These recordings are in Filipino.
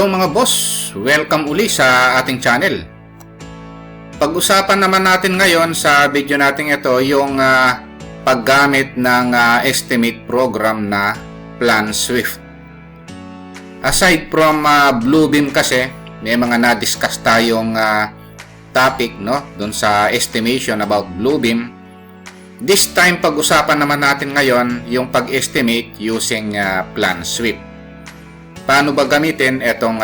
Hello mga boss! Welcome uli sa ating channel. Pag-usapan naman natin ngayon sa video natin ito yung paggamit ng estimate program na PlanSwift. Aside from Bluebeam kasi, may mga na-discuss tayong topic dun sa estimation about Bluebeam. This time pag-usapan naman natin ngayon yung pag-estimate using PlanSwift. Paano ba gamitin itong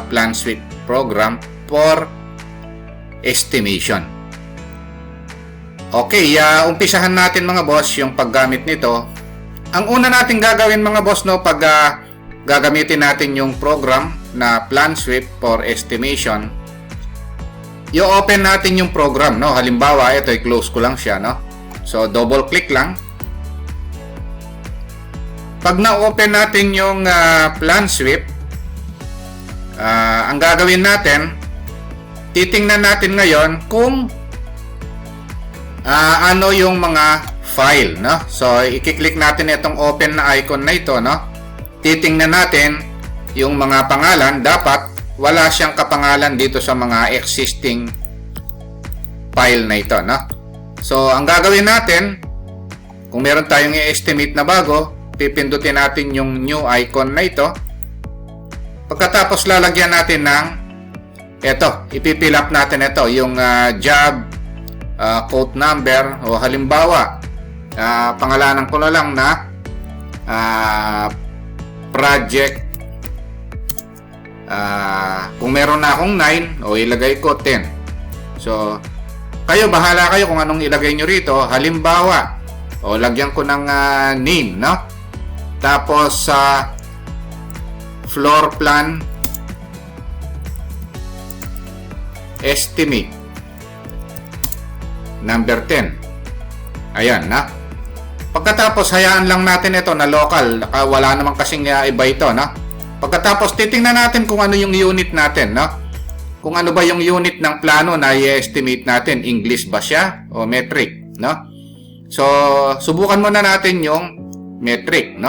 PlanSwift program for estimation? Okay, umpisahan natin mga boss yung paggamit nito. Ang una natin gagawin mga boss pag gagamitin natin yung program na PlanSwift for estimation, i-open natin yung program, halimbawa ito i-close ko lang siya, so double click lang. Pag na-open natin yung PlanSwift, ang gagawin natin, titingnan natin ngayon kung ano yung mga file, So, i-click natin itong open na icon na ito, Titingnan natin yung mga pangalan. Dapat wala siyang kapangalan dito sa mga existing file na ito, So, ang gagawin natin, kung meron tayong i-estimate na bago, pipindutin natin yung new icon na ito. Pagkatapos lalagyan natin ng ipifill up natin ito, yung job quote number, o halimbawa pangalanan ko na lang na project, kung meron na akong 9, o ilagay ko 10. So kayo, bahala kayo kung anong ilagay nyo rito. Halimbawa, o lagyan ko ng name, tapos sa floor plan estimate number 10. Ayan, Pagkatapos hayaan lang natin ito na local, wala namang kasing iba ito, Pagkatapos titingnan natin kung ano yung unit natin, Kung ano ba yung unit ng plano na i-estimate natin, English ba siya o metric, So subukan muna natin yung metric,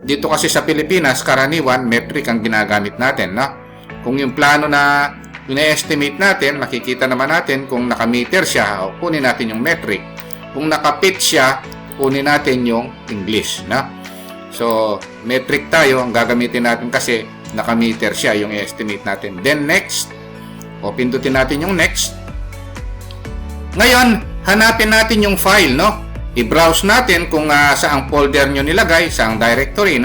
Dito kasi sa Pilipinas, karaniwan metric ang ginagamit natin, Kung yung plano na ina-estimate natin, makikita naman natin kung naka-meter siya, o kunin natin yung metric. Kung naka-feet siya, kunin natin yung English, So, metric tayo, ang gagamitin natin kasi naka-meter siya yung i-estimate natin. Then next, o pindutin natin yung next. Ngayon, hanapin natin yung file, I-browse natin kung saang folder nyo nilagay, saang directory,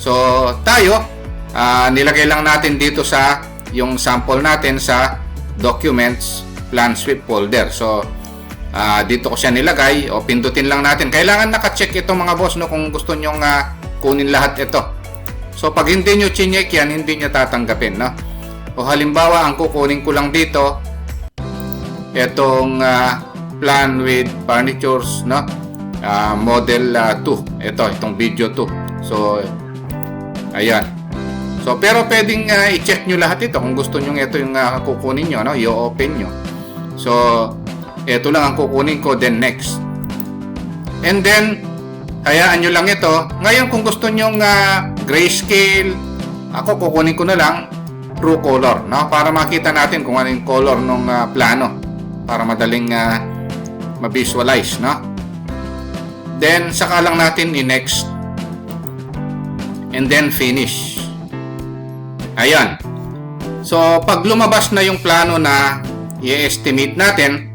So, tayo, nilagay lang natin dito sa yung sample natin sa Documents PlanSwift folder. So, dito ko siya nilagay, o pindutin lang natin. Kailangan naka-check ito mga boss, kung gusto nyo kunin lahat ito. So, pag hindi nyo chinek yan, hindi nyo tatanggapin, O halimbawa, ang kukunin ko lang dito, itong plan with furnitures, model 2, itong video 2. So ayan. So pero pwedeng i-check nyo lahat ito kung gusto nyo ito yung kukunin nyo, i-open nyo. So ito lang ang kukunin ko, then next. And then hayaan nyo lang ito. Ngayon kung gusto nyo grayscale, ako kukunin ko na lang true color, para makita natin kung ano yung color ng plano, para madaling ma-visualize, Then saka lang natin i-next, and then finish. Ayan. So pag lumabas na yung plano na i-estimate natin,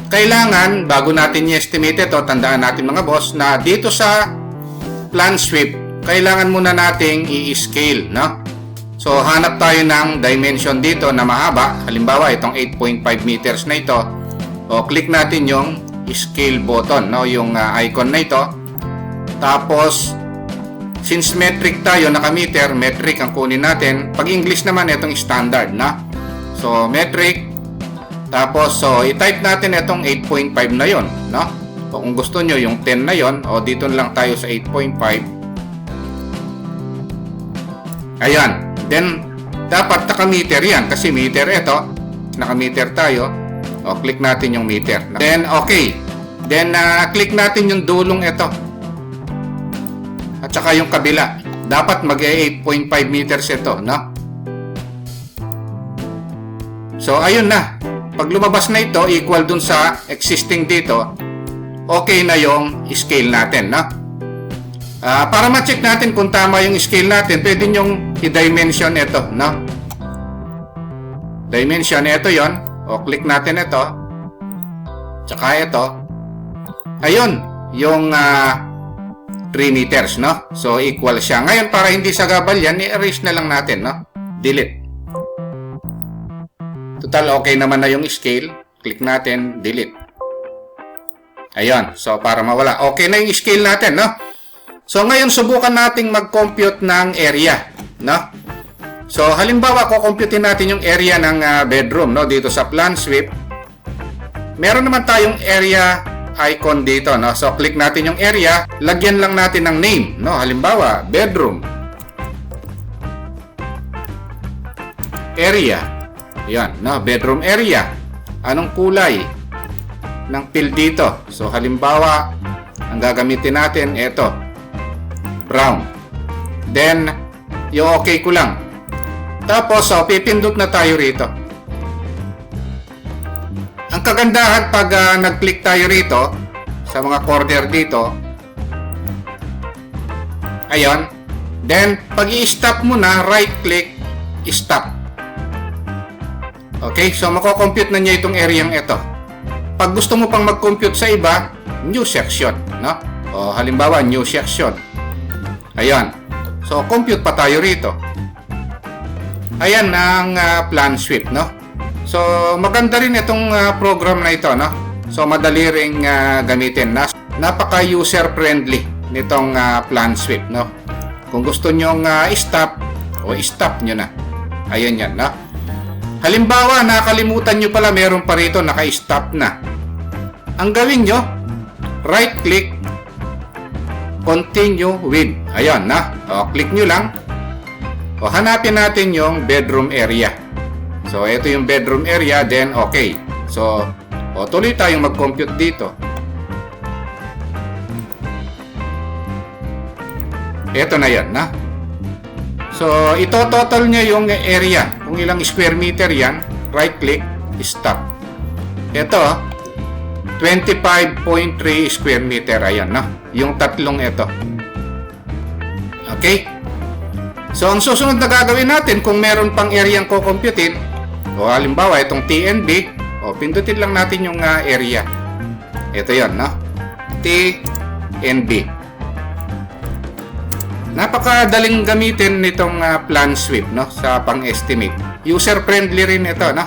kailangan bago natin i-estimate ito, tandaan natin mga boss na dito sa PlanSwift, kailangan muna nating i-scale, So hanap tayo ng dimension dito na mahaba, halimbawa itong 8.5 meters na ito. O click natin yung scale button, yung icon na ito. Tapos since metric tayo, naka-meter, metric ang kunin natin. Pag English naman, itong standard, So metric. Tapos so i-type natin itong 8.5 na yon, O kung gusto nyo yung 10 na yon, o dito lang tayo sa 8.5. Ayan. Then dapat naka-meter yan kasi meter ito. Naka-meter tayo. O, click natin yung meter. Then, okay. Then, click natin yung dulong ito. At saka yung kabila. Dapat mag 8.5 meters ito, So, ayun na. Pag lumabas na ito, equal dun sa existing dito, okay na yung scale natin, no? Para ma-check natin kung tama yung scale natin, pwede nyong i-dimension ito, no? Dimension, ito yon. O, click natin ito. Tsaka ito. Ayun, yung 3 meters, no? So, equal siya. Ngayon, para hindi sagabal yan, i-erase na lang natin, no? Delete. Total, okay naman na yung scale. Click natin, delete. Ayun. So, para mawala. Okay na yung scale natin, no? So, ngayon, subukan nating mag-compute ng area, no? So, halimbawa, kukomputin natin yung area ng bedroom, no? Dito sa plan sweep. Meron naman tayong area icon dito, no? So, click natin yung area. Lagyan lang natin ng name, no? Halimbawa, bedroom. Area. Yan, no? Bedroom area. Anong kulay ng fill dito? So, halimbawa, ang gagamitin natin, ito. Brown. Then, yung okay ko lang. Tapos, so, pipindot na tayo rito. Ang kagandahan pag nag-click tayo rito, sa mga corner dito, ayun. Then, pag i-stop mo na, right-click, stop. Okay, so mako-compute na niya itong area ito. Pag gusto mo pang mag-compute sa iba, new section, no? O halimbawa, new section. Ayan. So, compute pa tayo rito. Ayan ang plan sweep, no? So, maganda rin itong program na ito, no? So, madali ring gamitin. Napaka-user friendly nitong plan sweep, no? Kung gusto nyong stop, o stop nyo na. Ayan yan, no? Halimbawa, nakalimutan nyo pala, meron pa rito, naka-stop na. Ang gawin nyo, right-click, continue with. Ayan, na. O, click nyo lang. O, hanapin natin yung bedroom area. So, ito yung bedroom area, then okay. So, o, tuloy tayong mag-compute dito. Ito na yan, na. So, ito total niya yung area. Kung ilang square meter yan, right-click, stop. Ito, 25.3 square meter. Ayan, no? Yung tatlong ito. Okay? So, ang susunod na gagawin natin, kung meron pang area ang kukomputin, o halimbawa, itong TNB, o pindutin lang natin yung area. Ito yan, no? TNB. Napakadaling gamitin nitong plan sweep, no, sa pang-estimate. User friendly rin ito, no.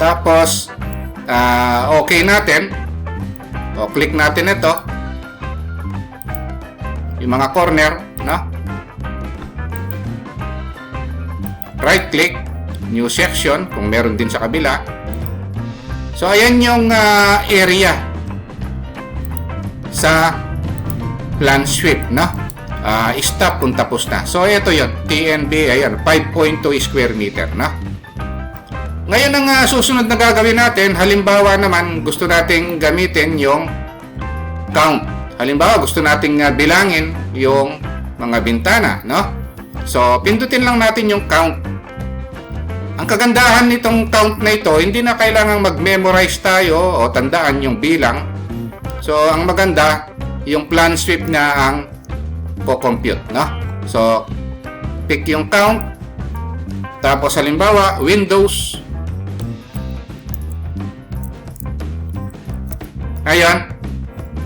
Tapos okay natin. O click natin ito. Yung mga corner, no. Right click, new section kung meron din sa kabila. So ayan yung area sa plan sweep, no. Stop kung tapos na. So, ito yun. TNB, ayan, 5.2 square meter, na. Ngayon, ang susunod na gagawin natin, halimbawa naman, gusto nating gamitin yung count. Halimbawa, gusto nating bilangin yung mga bintana, no? So, pindutin lang natin yung count. Ang kagandahan nitong count na ito, hindi na kailangang mag-memorize tayo o tandaan yung bilang. So, ang maganda, yung plan sweep na ang compute, no? So, pick yung count. Tapos, halimbawa, Windows. Ayan.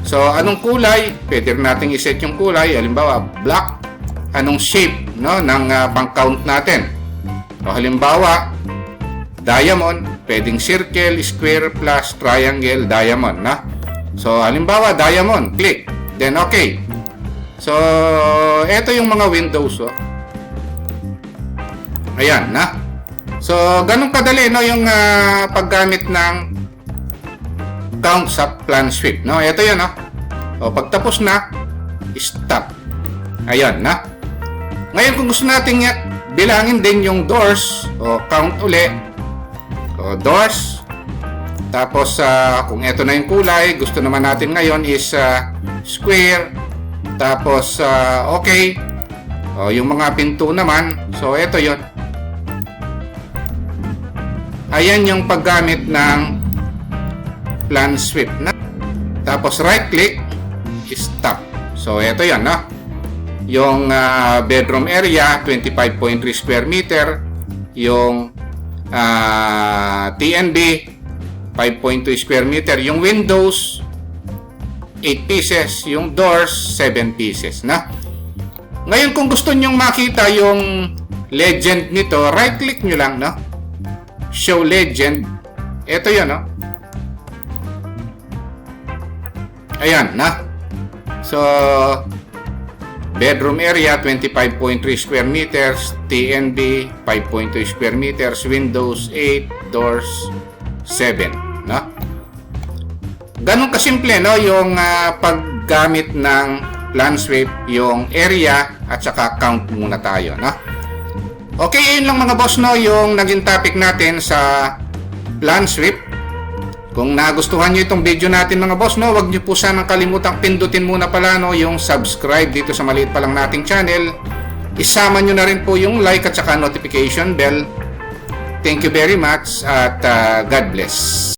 So, anong kulay? Pwede natin iset yung kulay. Halimbawa, black. Anong shape, no, ng pang-count natin? O, halimbawa, diamond. Pwedeng circle, square, plus, triangle, diamond, no? So, halimbawa, diamond. Click. Then, okay. So, ito yung mga windows, oh. Ayan, na. So, ganun kadali, no, yung paggamit ng count sa plan sweep, no. Ito yun, no. O, pagtapos na, stop. Ayan, na. Ngayon, kung gusto natin bilangin din yung doors, o count uli. O, doors. Tapos, kung ito na yung kulay, gusto naman natin ngayon is square. Tapos, okay. O, yung mga pinto naman. So, ito yon. Ayan yung paggamit ng plan sweep na. Tapos right click, stop. So ito yan, no? Yung bedroom area 25.3 square meter, yung TNB 5.2 square meter, yung windows 8 pieces, yung doors 7 pieces, na. Ngayon kung gusto nyong makita yung legend nito, right click nyo lang, no? Show legend. Ito yun, no? Ayan, na. So bedroom area 25.3 square meters, TNB 5.2 square meters, windows 8, doors 7, no? Ganun kasimple, no, yung paggamit ng plan sweep, yung area at saka count muna tayo, no? Okay, yun lang mga boss, no, yung naging topic natin sa plan sweep. Kung nagustuhan nyo itong video natin mga boss, no, wag nyo po sanang kalimutang pindutin muna pala, no, yung subscribe dito sa maliit pa lang nating channel. Isama nyo na rin po yung like at saka notification bell. Thank you very much at God bless.